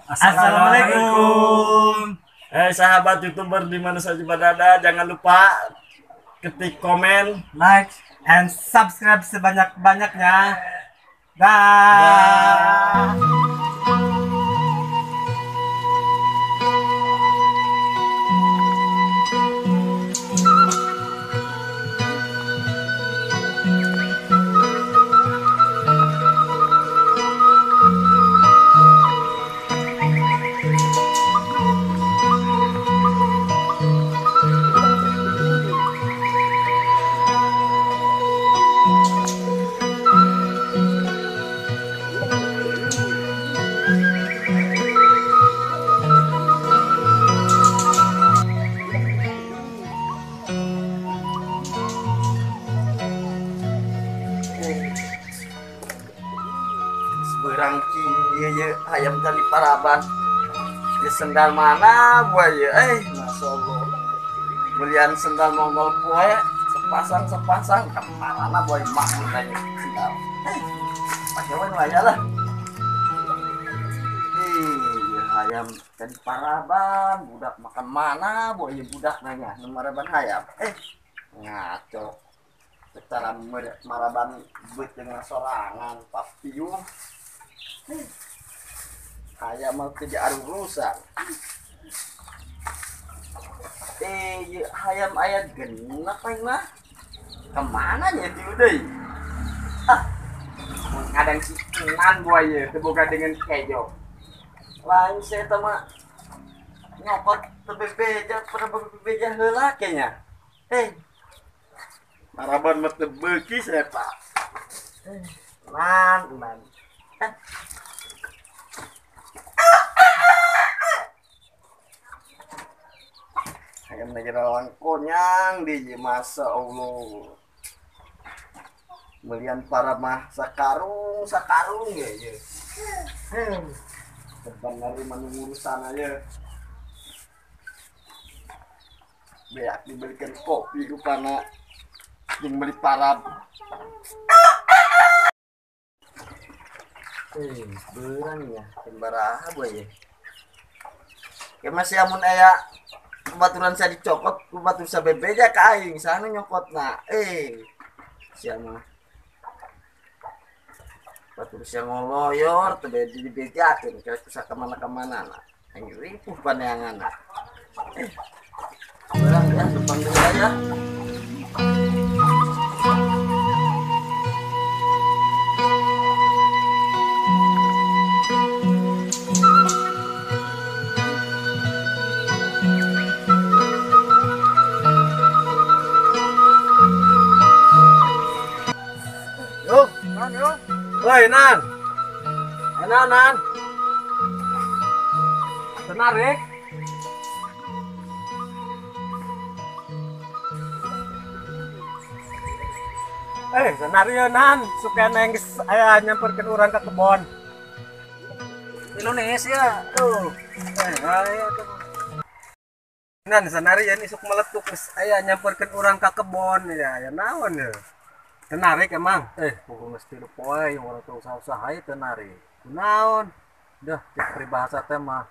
Assalamualaikum. Sahabat YouTuber di mana saja berada, jangan lupa ketik komen, like, and subscribe sebanyak-banyaknya. dah. Dah. Seberang iya ayam tali paraban. Di sendal mana buaya? Masya Allah. Belian sendal mongol buaya sepasang kemana buaya makmur aja sendal. Pakai mana aja lah. Ayam tadi paraban, budak makan mana buaya budak nanya maraban ayam. Ngaco. Secara maraban buat dengan sorangan papiu. Ayam mau kerja urusan. Ayam genap mah. Kemana ya diudai? Kadang si Inan buaya terbuka dengan kejo. Lain saya sama nyokot terbebeja pada bebeja heula kayaknya. Maraban mah tebeki saya pak. Man. Ayam negarawan konyang di masa Allah. Melian para mah sakarung ya. Sebenarnya urusan aja. Beak dibelikan kopi rupana yang beli parab. Berang ya, kembaraha boy. Kayak masih amun aya baturan saya dicopot, batur saya bebeja ke aing, sana nyokot na. Siapa mah batur saya ngoloyor, tebedi dibejakeun, kayak bisa kemana-kemana nah. Aing ripuh paneangan nah. Berang ya, depan dulu aja. Woi Nan, Nan, senarik. Senario Nan, suka nengis ayah nyamperkan orang ke kebon. Indonesia, tuh. Ayo tuh. Nan, senario ini sok meletuk ayah nyamperkan orang ke kebon ya naon ya. Tenarik emang pokok mesti lu poe yang orang tuh usaha-usaha itu tenarik naon dah peribahasa tema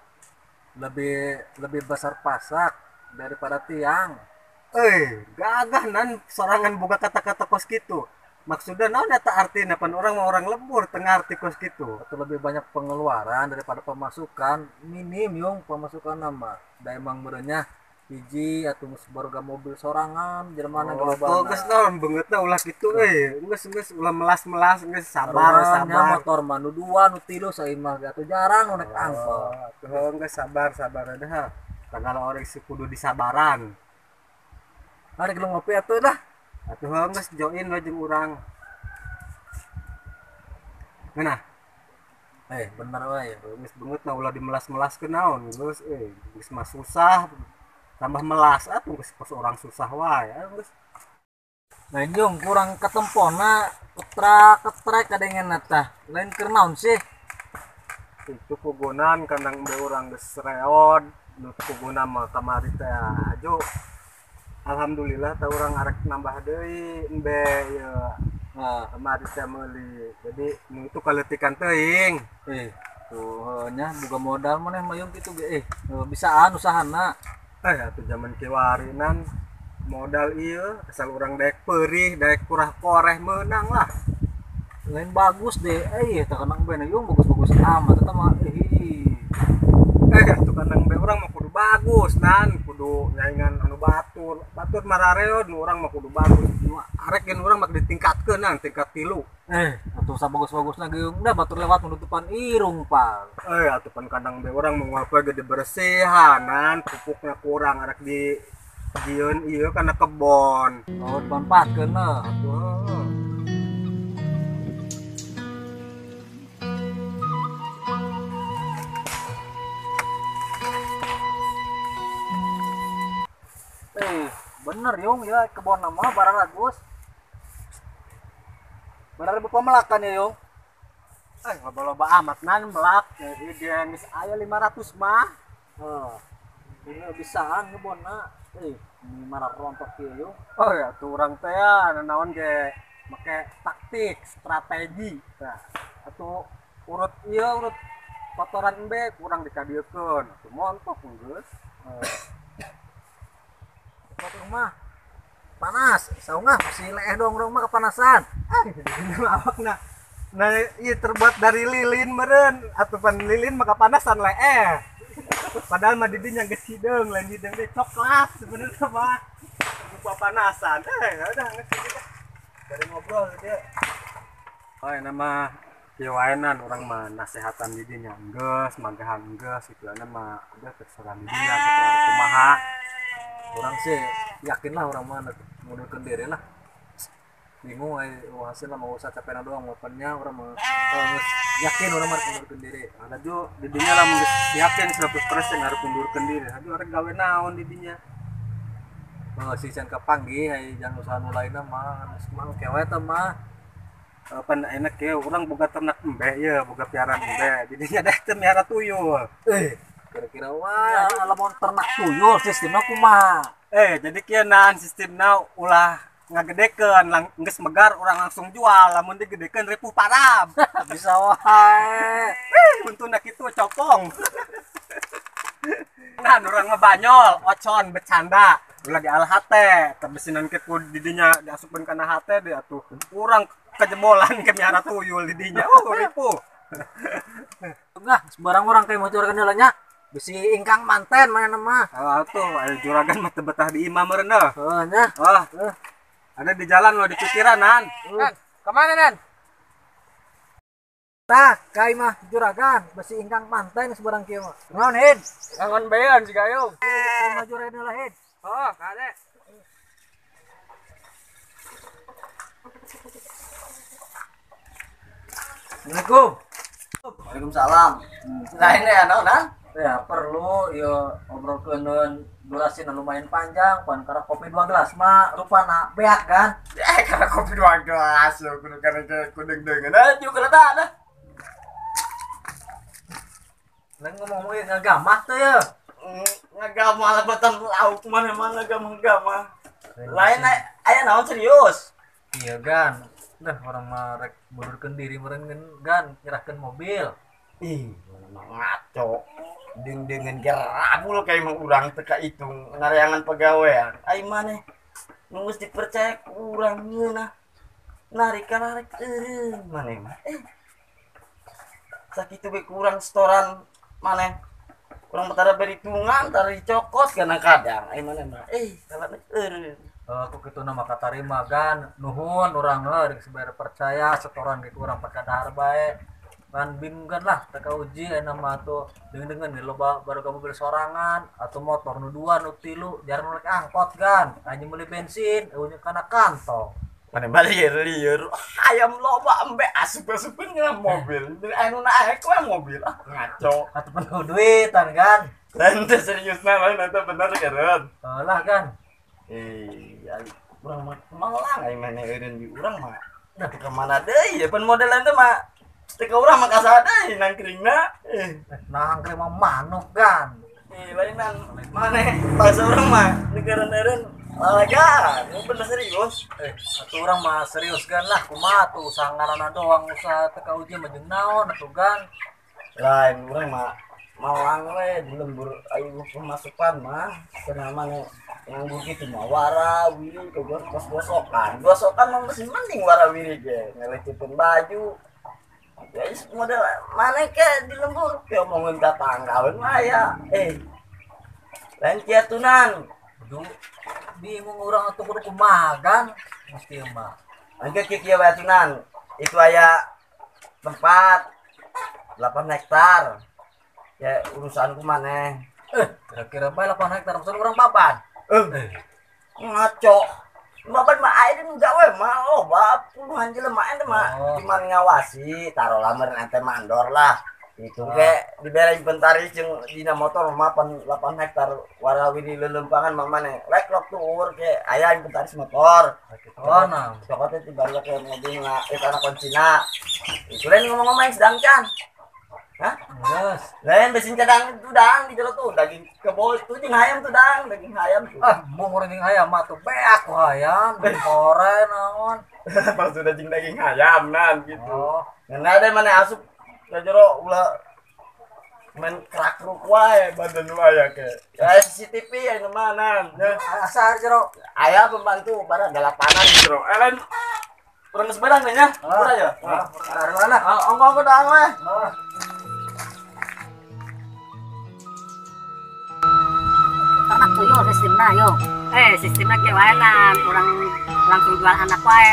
lebih besar pasak daripada tiang gagah nan sorangan buka kata-kata kos gitu maksudnya naon eta artinya pan orang mau orang lembur tengah arti kos gitu atau lebih banyak pengeluaran daripada pemasukan minim yung pemasukan nama da emang berenya hiji atau baru mobil sorangan Jerman global geus naon beungeutna ulah kitu geus ulah melas-melas geus sabar motor mah nu 2 nu 3 saimah atuh jarang naik angkot atuh geus sabar dah tanggal orang si kudu disabaran hari gelem ngopi atuh dah atuh geus join we jeung urang ngeunah bener we geus beungeutna ulah dimelas-melaskeun naon geus geus mah susah tambah melas atuh pas orang susah wae geus. Nah jeung kurang ketempona ketrak kadengen tah. Lain keur naon sih? Itu pugunan kandang urang geus reod, nu puguna mah kamari teh ajo. Alhamdulillah teh urang arek nambah deui embe ieu. Kamari teh meuli. Jadi nu itu kaletikan teuing. atuh nya boga modal maneh mayung kitu ge bisaan usahana. Atuh zaman kiwarinan modal ieu asal urang daek peurih, daek kurah koreh menang lah. Lain bagus deh teu kenang beuna yung bagus-bagus amat eta mah Atuh kandang be urang mah kudu bagus nan, kudu nyaingan anu batur. Batur marareod nu urang mah kudu bagus. Nu arek gen urang mah ditingkatkeun nan tingkat 3. atuh sabagus-bagusna geung da batur lewat menutupan irung pal. Atuh pan kandang be urang mah nguapeu ge diberesihan nan, pupukna kurang arek di dieun ieu kana kebon. Oh dimanfaatkeun atuh. Bener yung ya kebon nama barang bagus. Barang buka melakan ya yung. Loba-loba amat nan melak. Jadi dia geus aya 500 mah. Ini bisaan ngebonna. Ini marah rontok kieu yung. Tuh urang teh nanaon ge make taktik, strategi. Tah, atuh urut ieu urut kotoran embe kurang dikadiekeun. Atuh montok geus. Rumah panas, saungah si leeh dong rumah kepanasan. Awakna. Nah, ieu terbuat dari lilin meureun, atupan lilin maka panasan leeh. Padahal mah di dinya geus hideung, lain hideung teh coklat sebenarnya mah. Lupa panasan. Udah ngerti kita. Dari ngobrol dia. Nama kieuaenan urang mah nasehatan di dinya geus, magahan geus kitu mah udah terserah di dinya gitu harus kumaha. Orang sih yakin lah orang mana mundurkan diri lah. Bingung hasilnya mau usah capek doang opennya orang mau yakin orang harus mundurkan diri. Ada juga di dinya lah yakin 100% harus mundurkan diri. Ada orang gawe naon di dinya. Si can kepanggih jangan usaha nu lainna mah semang kewe teh mah. Pan enak ya orang boga ternak embe ya, boga piaran embe. Di dinya deh teu miara tuyul. Kira-kira wah lamun ternak tuyul sistemna kumaha? Jadi kieu naon sistemna ulah ngagedekeun geus megar urang langsung jual lamun digedekeun ripuh parab. Bisa wae. Untuna kitu copong. Nah urang ngebanyol, ocon bercanda. Lagi alhate, terbesinan kitu di dinya diasupkeun kana hate deh atuh. Urang kejebolan ke miara tuyul di dinya. Ripuh. Enggak, sembarang orang kayak mau curahkan jalannya. Bisi ingkang manten mana mah. Tuh, ayo juragan mah teu betah di imah meureun dah. Nya. Ada di jalan lo di pikiran nan. Nan, kemana nan? Tah, kai mah juragan, bisi ingkang manten sebarang kieu mah. Naon hid? Kangen bean si gayung. Mah juragan lah hid. Kade. Assalamualaikum. Waalaikumsalam. Lain ya naon nah? Ya perlu yo obrolkeun durasi lumayan panjang pan karena kopi 2 gelas mah rupana beak kan. Karena kopi 2 gelas yo kudu kana kudeng-dengeun juga eta dah. Lain ngomong ngagamah teh ya. Ngagamah lah batan lauk mana ngagamah. Lain aya naon serius? Iya gan. Dah orang mah rek mundurkeun diri meureun gan nyerahkeun mobil. Ngaco. Dengan gerabul kayak mau urang teka hitung ngarayangan pegawaian ai maneh nu geus dipercaya ku urang ngeunah narik maneh mah sakitu ge kurang setoran maneh urang tara beritungan tara dicokos kana kadang ai maneh mah kalana aku kitu nama katarima gan nuhun urang rek sebayar percaya setoran ge urang pakadahar bae kan bingungkan lah teka uji nama tuh dengan loba baru kamu beli sorangan atau motor nu 2 nu 3 jarang naik angkot kan hanya beli bensin eunya kana kantong mana balik lieur ayam loba embe asup-asupin ngeuna mobil anu naik we mobil ngaco atuh penuh duitan kan lain teh seriusna lain eta bener keren lah kan urang mah malang ai mana eureun di urang mah da ke mana deui ya pan modelan teh mah teka urang mah kasada nangkringna nangkring mah manuk kan lainan maneh pas urang mah negara-negara lalagan bener serius atuh urang mah serius kan lah kumaha tuh usaha ngaranna doang usaha teka uji mah jeung naon atuh kan lain orang mah malang we di lembur ayo pemasukan mah kenapa nih nganggur gitu mah warawiri kagak pas gosokan mah masih mending warawiri ge ngelecipin baju ya model mana ke di lembur ke omongin tetangga mah ya lain kiatunan Aduh, bingung orang atau kudu kumagan mesti mah. angke kieu we atunan itu aya tempat 8 hektar ya urusanku maneh Kira-kira bae 8 hektar pesan orang papan. ngaco babat mah air nu gawe mah bab puluhan jelema ente mah cuman ngawasi taruh lamar ente mandor lah itu ke dibere inventaris jeung dina motor mah 8 hektar warawiri lelempangan mah maneh rek lok tuur ke aya inventaris motor Oh, nah. pokoknya tiba-tiba ke mobil itu anak koncina itu lain ngomong-ngomong sedang can hah? Geus. Lain besin cadang itu dang di jero tuh daging kebo itu jeung hayam tuh dang daging hayam tuh. Mau ngoreng hayam mah tuh beak ku hayam, digoreng naon. Pas sudah jeung daging hayam nan gitu. Oh, Ngan ada mana asup ka jero ulah main krakruk wae badan wae ke. Ya CCTV ya mana ya. asar jero. Aya pembantu barang galapanan jero. Lain urang geus barang nya. Urang ya. Ada mana? Ongko dang we. Anak tuh yo sistemnya yo. Sistemnya gimana? Orang langsung jual anak wae.